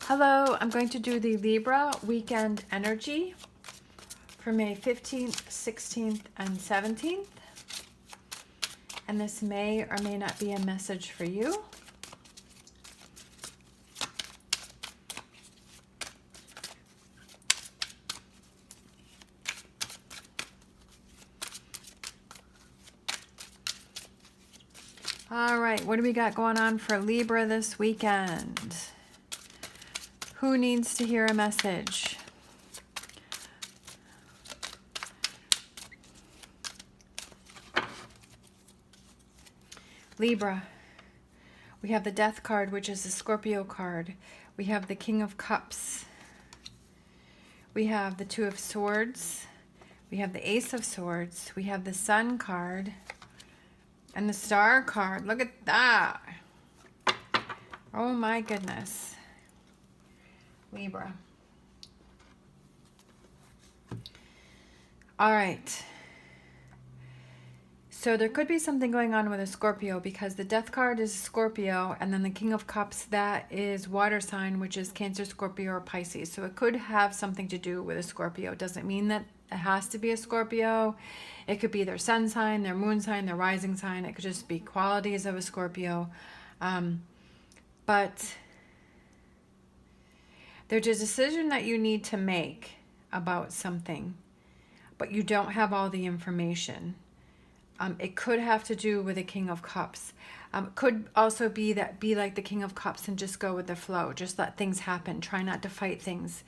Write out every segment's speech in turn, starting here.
Hello, I'm going to do the Libra weekend energy for May 15th, 16th, and 17th. And this may or may not be a message for you. All right, what do we got going on for Libra this weekend? Who needs to hear a message? Libra, we have the Death card, which is the Scorpio card. We have the King of Cups. We have the Two of Swords. We have the Ace of Swords. We have the Sun card and the Star card. Look at that. Oh my goodness. Libra. All right. So there could be something going on with a Scorpio because the Death card is Scorpio, and then the King of Cups, that is water sign, which is Cancer, Scorpio, or Pisces. So it could have something to do with a Scorpio. It doesn't mean that it has to be a Scorpio. It could be their sun sign, their moon sign, their rising sign. It could just be qualities of a Scorpio. But there's a decision that you need to make about something, but you don't have all the information. It could have to do with the King of Cups. It could also be like the King of Cups and just go with the flow. Just let things happen. Try not to fight things.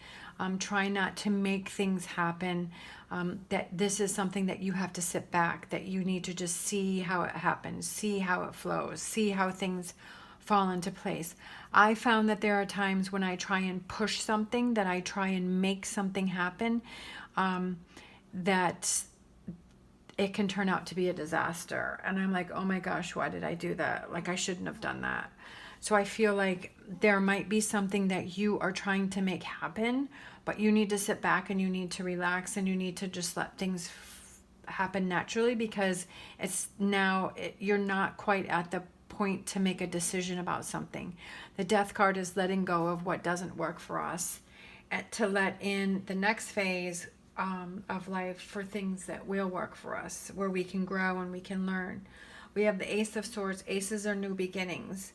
Try not to make things happen. That this is something that you have to sit back, that you need to just see how it happens, see how it flows, see how things fall into place. I found that there are times when I try and push something, that I try and make something happen, that it can turn out to be a disaster. And I'm like, oh my gosh, why did I do that? Like, I shouldn't have done that. So I feel like there might be something that you are trying to make happen, but you need to sit back and you need to relax and you need to just let things happen naturally, because it's now, you're not quite at the point to make a decision about something. The Death card is letting go of what doesn't work for us, and to let in the next phase of life for things that will work for us, where we can grow and we can learn. We have the Ace of Swords. Aces are new beginnings.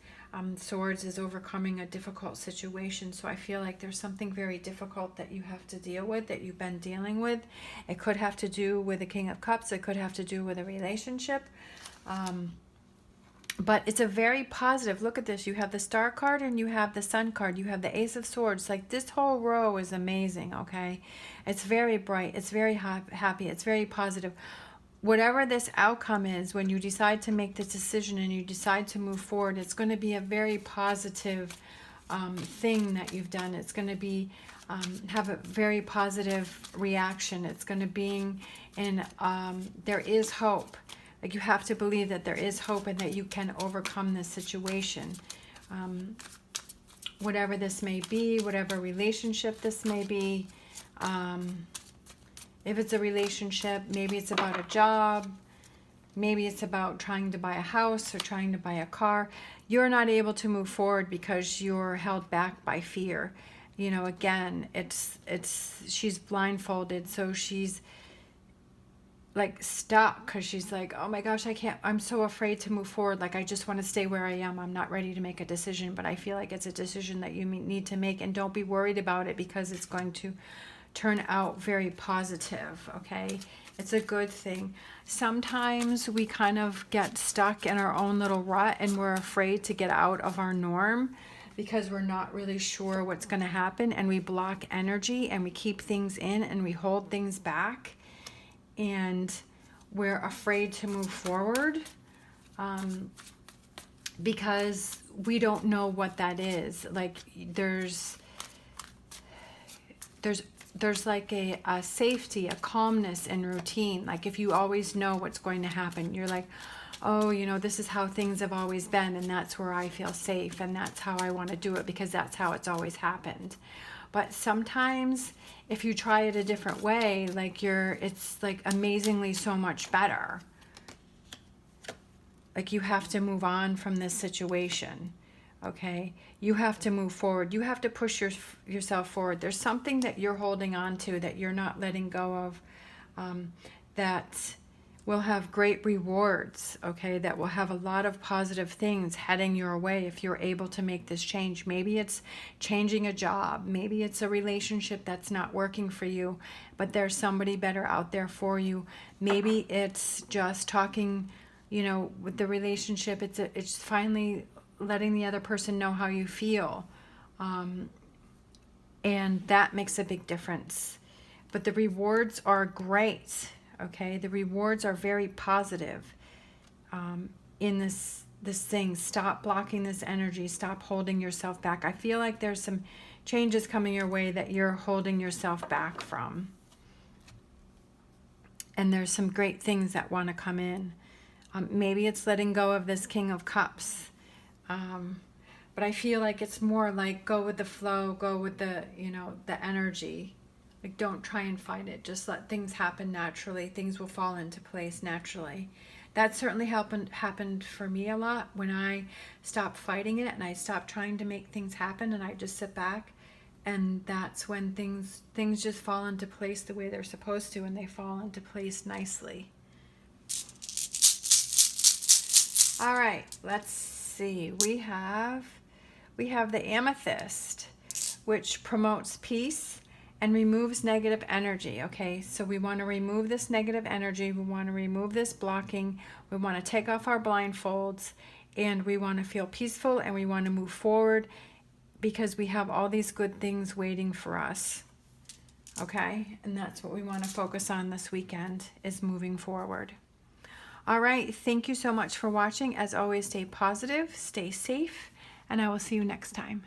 Swords is overcoming a difficult situation. So I feel like there's something very difficult that you have to deal with, that you've been dealing with. It could have to do with the King of Cups. It could have to do with a relationship. But it's a very positive, look at this, you have the Star card and you have the Sun card, you have the Ace of Swords. Like, this whole row is amazing, okay? It's very bright, it's very happy, it's very positive. Whatever this outcome is, when you decide to make this decision and you decide to move forward, it's going to be a very positive thing that you've done. It's going to be have a very positive reaction. It's going to be in there is hope. Like, you have to believe that there is hope and that you can overcome this situation. Whatever this may be, whatever relationship this may be. If it's a relationship, maybe it's about a job. Maybe it's about trying to buy a house or trying to buy a car. You're not able to move forward because you're held back by fear. You know, again, she's blindfolded, so she's like stuck because she's like, oh my gosh, I'm so afraid to move forward. Like, I just want to stay where I am. I'm not ready to make a decision, but I feel like it's a decision that you need to make, and don't be worried about it because it's going to turn out very positive, okay? It's a good thing. Sometimes we kind of get stuck in our own little rut and we're afraid to get out of our norm because we're not really sure what's going to happen, and we block energy and we keep things in and we hold things back. And we're afraid to move forward because we don't know what that is. Like, there's like a safety, a calmness in routine. Like, if you always know what's going to happen, you're like, oh, you know, this is how things have always been, and that's where I feel safe, and that's how I want to do it because that's how it's always happened. But sometimes if you try it a different way, like, it's like amazingly so much better. Like, you have to move on from this situation. Okay, you have to move forward. You have to push yourself forward. There's something that you're holding on to that you're not letting go of, that will have great rewards, okay, that will have a lot of positive things heading your way if you're able to make this change. Maybe it's changing a job. Maybe it's a relationship that's not working for you, but there's somebody better out there for you. Maybe it's just talking, you know, with the relationship. It's finally letting the other person know how you feel. And that makes a big difference. But the rewards are great. Okay, the rewards are very positive in this thing. Stop blocking this energy. Stop holding yourself back. I feel like there's some changes coming your way that you're holding yourself back from. And there's some great things that want to come in. Maybe it's letting go of this King of Cups. But I feel like it's more like go with the flow, go with the, you know, the energy. Like, don't try and fight it. Just let things happen naturally. Things will fall into place naturally. That certainly happened for me a lot when I stopped fighting it and I stopped trying to make things happen and I just sit back. And that's when things just fall into place the way they're supposed to, and they fall into place nicely. All right, let's see. We have the amethyst, which promotes peace and removes negative energy. Okay, so we want to remove this negative energy. We want to remove this blocking. We want to take off our blindfolds, and we want to feel peaceful, and we want to move forward because we have all these good things waiting for us. Okay, and that's what we want to focus on this weekend, is moving forward. All right, thank you so much for watching. As always, stay positive, stay safe, and I will see you next time.